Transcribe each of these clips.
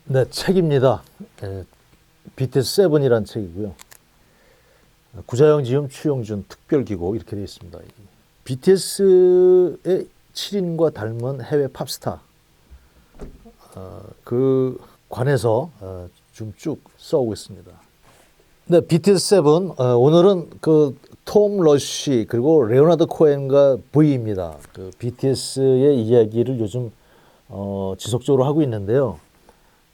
네, 책입니다. BTS 세븐이란 책이고요. 구자영, 지음, 추영준, 특별기고 이렇게 되어 있습니다. BTS의 7인과 닮은 해외 팝스타 그 관해서 좀 쭉 써오겠습니다. 네, BTS 세븐 오늘은 그 톰 러쉬 그리고 레오나드 코엔과 V입니다. 그 BTS의 이야기를 요즘 지속적으로 하고 있는데요.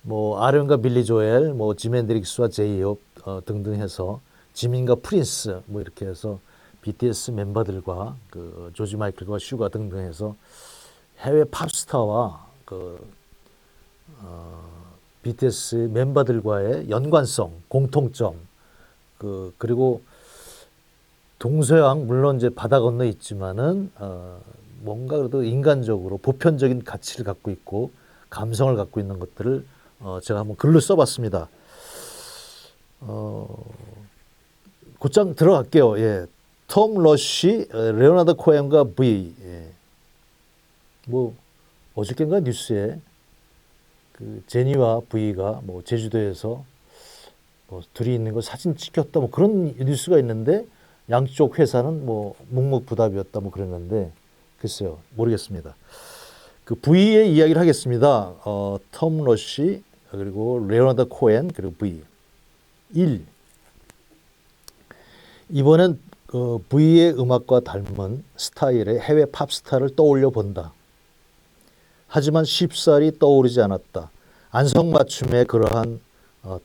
뭐 아련과 빌리 조엘, 뭐 짐 앤드릭스와 제이홉 등등 해서 지민과 프린스 뭐 이렇게 해서 BTS 멤버들과 그 조지 마이클과 슈가 등등 해서 해외 팝스타와 그 BTS 멤버들과의 연관성, 공통점 그리고 동서양 물론 이제 바다 건너 있지만은 뭔가 그래도 인간적으로 보편적인 가치를 갖고 있고 감성을 갖고 있는 것들을 제가 한번 글로 써봤습니다. 곧장 들어갈게요. 예. 톰 러쉬, 레오나드 코엔과 V. 예. 뭐 어저께인가 뉴스에 그 제니와 V가 뭐 제주도에서 뭐 둘이 있는 거 사진 찍혔다 뭐 그런 뉴스가 있는데 양쪽 회사는 뭐 묵묵부답이었다 뭐 그랬는데 글쎄요 모르겠습니다. 그 V의 이야기를 하겠습니다. 톰 러쉬 그리고 레오나드 코엔 그리고 V 1. 이번엔 V의 음악과 닮은 스타일의 해외 팝스타를 떠올려 본다. 하지만 쉽사리 떠오르지 않았다. 안성맞춤의 그러한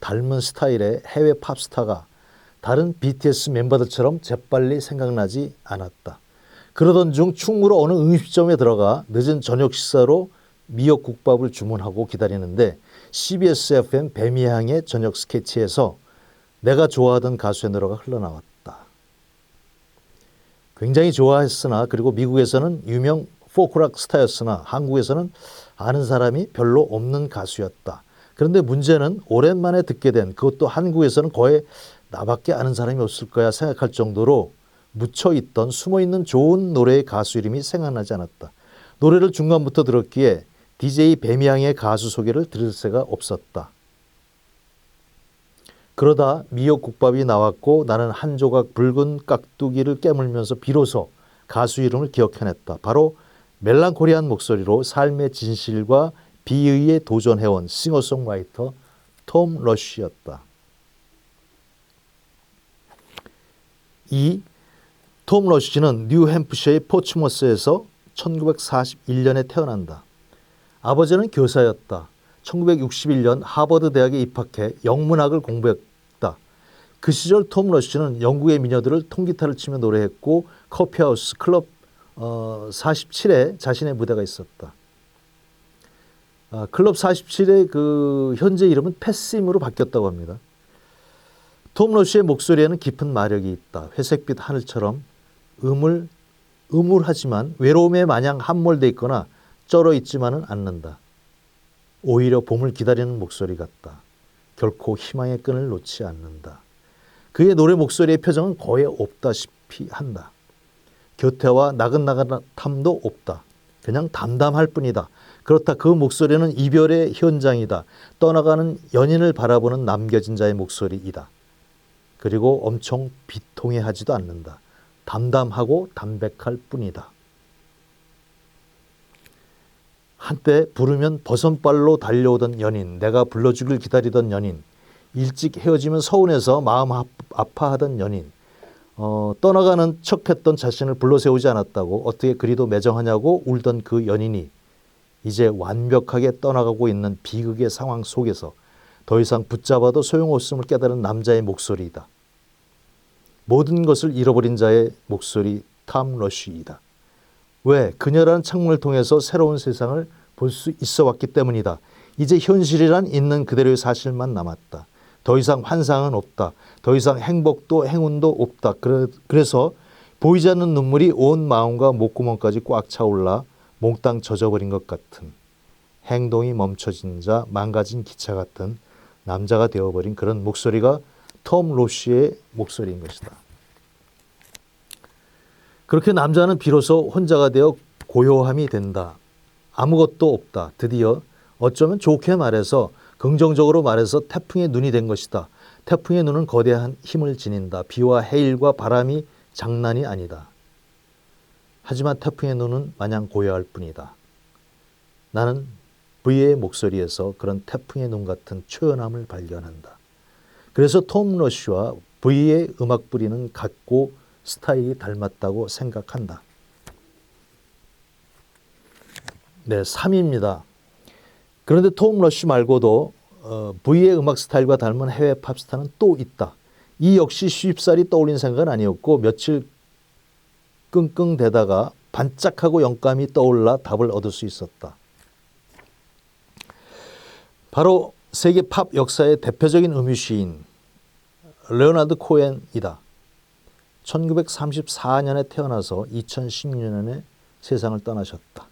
닮은 스타일의 해외 팝스타가 다른 BTS 멤버들처럼 재빨리 생각나지 않았다. 그러던 중 충무로 어느 음식점에 들어가 늦은 저녁 식사로 미역국밥을 주문하고 기다리는데 CBS FM 뱀이향의 저녁 스케치에서 내가 좋아하던 가수의 노래가 흘러나왔다. 굉장히 좋아했으나 그리고 미국에서는 유명 포크락 스타였으나 한국에서는 아는 사람이 별로 없는 가수였다. 그런데 문제는 오랜만에 듣게 된 그것도 한국에서는 거의 나밖에 아는 사람이 없을 거야 생각할 정도로 묻혀있던 숨어있는 좋은 노래의 가수 이름이 생각나지 않았다. 노래를 중간부터 들었기에 DJ 뱀이향의 가수 소개를 들을 새가 없었다. 그러다 미역국밥이 나왔고 나는 한 조각 붉은 깍두기를 깨물면서 비로소 가수 이름을 기억해냈다. 바로 멜랑콜리한 목소리로 삶의 진실과 비의에 도전해온 싱어송라이터 톰 러쉬였다. 2. 톰 러쉬는 뉴햄프셔의 포츠머스에서 1941년에 태어난다. 아버지는 교사였다. 1961년 하버드 대학에 입학해 영문학을 공부했다. 그 시절 톰 러쉬는 영국의 미녀들을 통기타를 치며 노래했고 커피하우스 클럽 47에 자신의 무대가 있었다. 클럽 47의 그 현재 이름은 패심으로 바뀌었다고 합니다. 톰 러쉬의 목소리에는 깊은 마력이 있다. 회색빛 하늘처럼 음울하지만 외로움에 마냥 함몰돼 있거나 쩔어 있지만은 않는다. 오히려 봄을 기다리는 목소리 같다. 결코 희망의 끈을 놓지 않는다. 그의 노래 목소리의 표정은 거의 없다시피 한다. 곁에와 나긋나긋함도 없다. 그냥 담담할 뿐이다. 그렇다 그 목소리는 이별의 현장이다. 떠나가는 연인을 바라보는 남겨진 자의 목소리이다. 그리고 엄청 비통해하지도 않는다. 담담하고 담백할 뿐이다. 한때 부르면 버선발로 달려오던 연인, 내가 불러주길 기다리던 연인, 일찍 헤어지면 서운해서 마음 아파하던 연인, 떠나가는 척했던 자신을 불러세우지 않았다고 어떻게 그리도 매정하냐고 울던 그 연인이 이제 완벽하게 떠나가고 있는 비극의 상황 속에서 더 이상 붙잡아도 소용없음을 깨달은 남자의 목소리이다. 모든 것을 잃어버린 자의 목소리 톰 러쉬이다. 왜? 그녀라는 창문을 통해서 새로운 세상을 볼 수 있어 왔기 때문이다. 이제 현실이란 있는 그대로의 사실만 남았다. 더 이상 환상은 없다. 더 이상 행복도 행운도 없다. 그래서 보이지 않는 눈물이 온 마음과 목구멍까지 꽉 차올라 몽땅 젖어버린 것 같은 행동이 멈춰진 자 망가진 기차 같은 남자가 되어버린 그런 목소리가 톰 러쉬의 목소리인 것이다. 그렇게 남자는 비로소 혼자가 되어 고요함이 된다. 아무것도 없다. 드디어 어쩌면 좋게 말해서 그 긍정적으로 말해서 태풍의 눈이 된 것이다. 태풍의 눈은 거대한 힘을 지닌다. 비와 해일과 바람이 장난이 아니다. 하지만 태풍의 눈은 마냥 고요할 뿐이다. 나는 V의 목소리에서 그런 태풍의 눈 같은 초연함을 발견한다. 그래서 톰 러쉬와 V의 음악 뿌리는 같고 스타일이 닮았다고 생각한다. 네, 3입니다. 그런데 톰 러쉬 말고도 V의 음악 스타일과 닮은 해외 팝스타는 또 있다. 이 역시 쉽사리 떠올린 생각은 아니었고 며칠 끙끙대다가 반짝하고 영감이 떠올라 답을 얻을 수 있었다. 바로 세계 팝 역사의 대표적인 음유시인 레오나드 코헨이다. 1934년에 태어나서 2016년에 세상을 떠나셨다.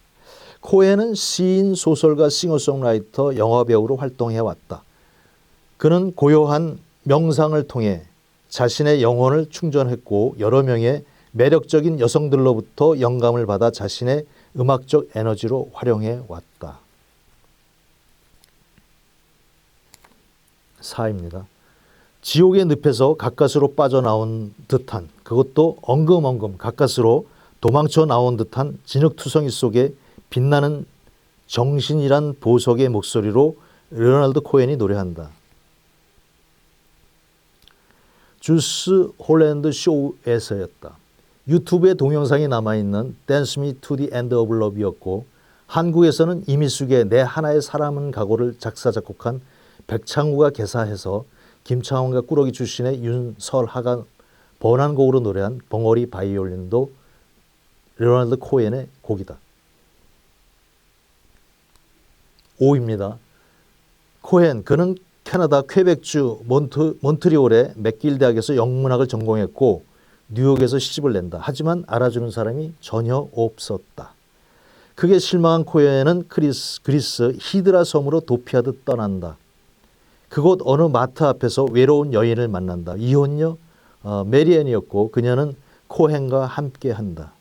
코헨은 시인, 소설가, 싱어송라이터, 영화배우로 활동해왔다. 그는 고요한 명상을 통해 자신의 영혼을 충전했고 여러 명의 매력적인 여성들로부터 영감을 받아 자신의 음악적 에너지로 활용해왔다. 4입니다. 지옥의 늪에서 가까스로 빠져나온 듯한, 그것도 엉금엉금 가까스로 도망쳐 나온 듯한 진흙투성이 속에 빛나는 정신이란 보석의 목소리로 레오나드 코헨이 노래한다. 주스 홀랜드 쇼에서였다. 유튜브에 동영상이 남아있는 Dance Me to the End of Love이었고 한국에서는 이미숙의 내 하나의 사람은 각오를 작사 작곡한 백창우가 개사해서 김창원과 꾸러기 출신의 윤설하가 번안곡으로 노래한 벙어리 바이올린도 레오나드 코헨의 곡이다. 5입니다. 코헨, 그는 캐나다 퀘벡주 몬트리올의 맥길 대학에서 영문학을 전공했고 뉴욕에서 시집을 낸다. 하지만 알아주는 사람이 전혀 없었다. 크게 실망한 코헨은 그리스 히드라 섬으로 도피하듯 떠난다. 그곳 어느 마트 앞에서 외로운 여인을 만난다. 이혼녀 메리앤이었고 그녀는 코헨과 함께한다.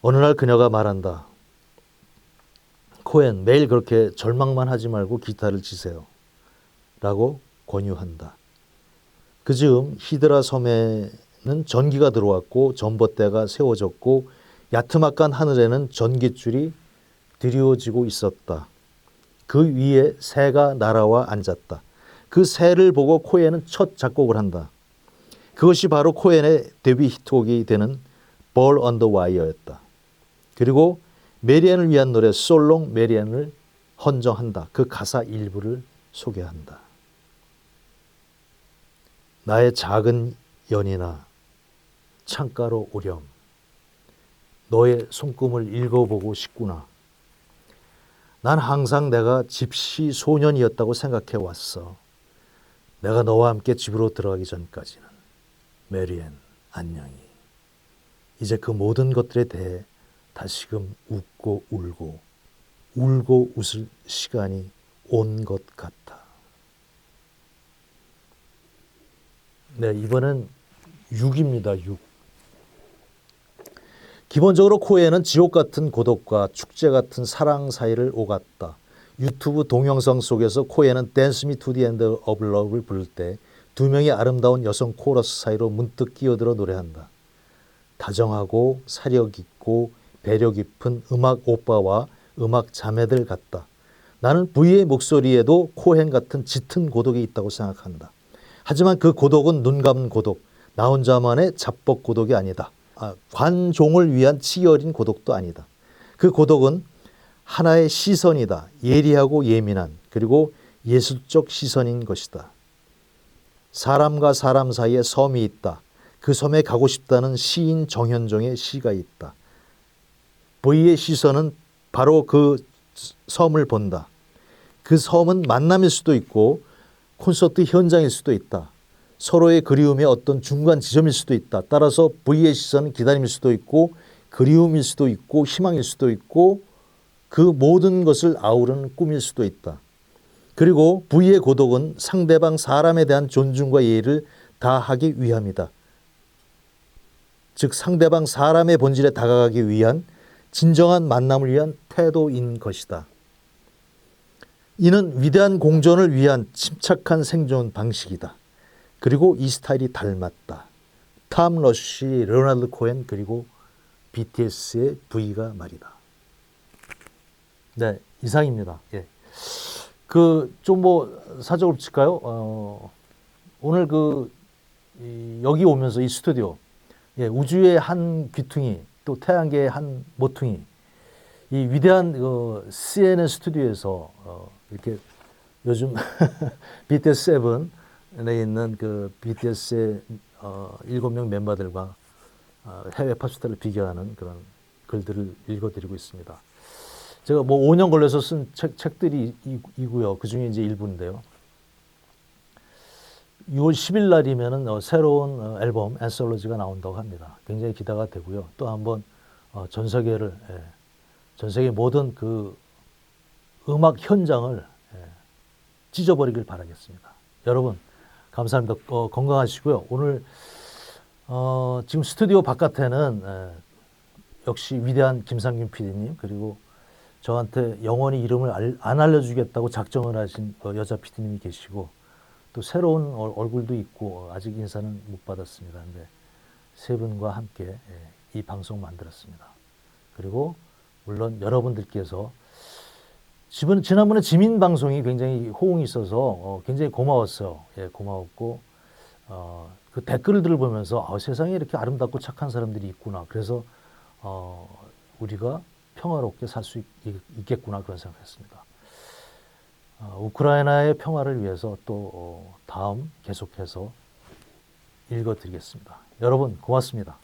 어느 날 그녀가 말한다. 코헨, 매일 그렇게 절망만 하지 말고 기타를 치세요. 라고 권유한다. 그 즈음 히드라 섬에는 전기가 들어왔고 전봇대가 세워졌고 야트막한 하늘에는 전깃줄이 드리워지고 있었다. 그 위에 새가 날아와 앉았다. 그 새를 보고 코헨은 첫 작곡을 한다. 그것이 바로 코헨의 데뷔 히트곡이 되는 Ball on the Wire였다. 그리고 메리앤을 위한 노래 솔롱 메리앤을 헌정한다. 그 가사 일부를 소개한다. 나의 작은 연인아, 창가로 오렴. 너의 손금을 읽어보고 싶구나. 난 항상 내가 집시 소년이었다고 생각해 왔어. 내가 너와 함께 집으로 들어가기 전까지는. 메리앤, 안녕히. 이제 그 모든 것들에 대해 다시금 웃고 울고 웃을 시간이 온 것 같아. 네, 이번엔 6입니다. 6. 기본적으로 코헨은 지옥 같은 고독과 축제 같은 사랑 사이를 오갔다. 유튜브 동영상 속에서 코헨은 Dance Me to the End of Love를 부를 때 두 명의 아름다운 여성 코러스 사이로 문득 끼어들어 노래한다. 다정하고 사력 있고 배려 깊은 음악 오빠와 음악 자매들 같다. 나는 V의 목소리에도 코헨 같은 짙은 고독이 있다고 생각한다. 하지만 그 고독은 눈 감은 고독, 나 혼자만의 잡복 고독이 아니다. 관종을 위한 치열인 고독도 아니다. 그 고독은 하나의 시선이다. 예리하고 예민한 그리고 예술적 시선인 것이다. 사람과 사람 사이에 섬이 있다. 그 섬에 가고 싶다는 시인 정현종의 시가 있다. V의 시선은 바로 그 섬을 본다. 그 섬은 만남일 수도 있고 콘서트 현장일 수도 있다. 서로의 그리움의 어떤 중간 지점일 수도 있다. 따라서 V의 시선은 기다림일 수도 있고 그리움일 수도 있고 희망일 수도 있고 그 모든 것을 아우르는 꿈일 수도 있다. 그리고 V의 고독은 상대방 사람에 대한 존중과 예의를 다하기 위함이다. 즉 상대방 사람의 본질에 다가가기 위한 진정한 만남을 위한 태도인 것이다. 이는 위대한 공존을 위한 침착한 생존 방식이다. 그리고 이 스타일이 닮았다. 탐 러쉬, 레오나르도 코엔 그리고 BTS의 V가 말이다. 네, 이상입니다. 예. 그 좀 뭐 사적으로 칠까요? 오늘 여기 오면서 이 스튜디오, 예, 우주의 한 귀퉁이 또 태양계의 한 모퉁이, 이 위대한 CNN 스튜디오에서 이렇게 요즘 BTS 7에 있는 그 BTS의 7명 멤버들과 해외 팝스타를 비교하는 그런 글들을 읽어드리고 있습니다. 제가 뭐 5년 걸려서 쓴 책들이 이고요. 그 중에 이제 일부인데요. 6월 10일 날이면은 새로운 앨범 앤솔로지가 나온다고 합니다. 굉장히 기대가 되고요. 또 한번 전 세계를 전 세계 모든 그 음악 현장을 찢어버리길 바라겠습니다. 여러분 감사합니다. 건강하시고요. 오늘 지금 스튜디오 바깥에는 역시 위대한 김상균 PD님 그리고 저한테 영원히 이름을 안 알려주겠다고 작정을 하신 여자 PD님이 계시고 또 새로운 얼굴도 있고 아직 인사는 못 받았습니다. 근데 세 분과 함께 이 방송 만들었습니다. 그리고 물론 여러분들께서 지난번에 지민 방송이 굉장히 호응이 있어서 굉장히 고마웠어요. 예, 고마웠고 그 댓글들을 보면서 세상에 이렇게 아름답고 착한 사람들이 있구나. 그래서 우리가 평화롭게 살 수 있겠구나 그런 생각했습니다. 우크라이나의 평화를 위해서 또 다음 계속해서 읽어드리겠습니다. 여러분 고맙습니다.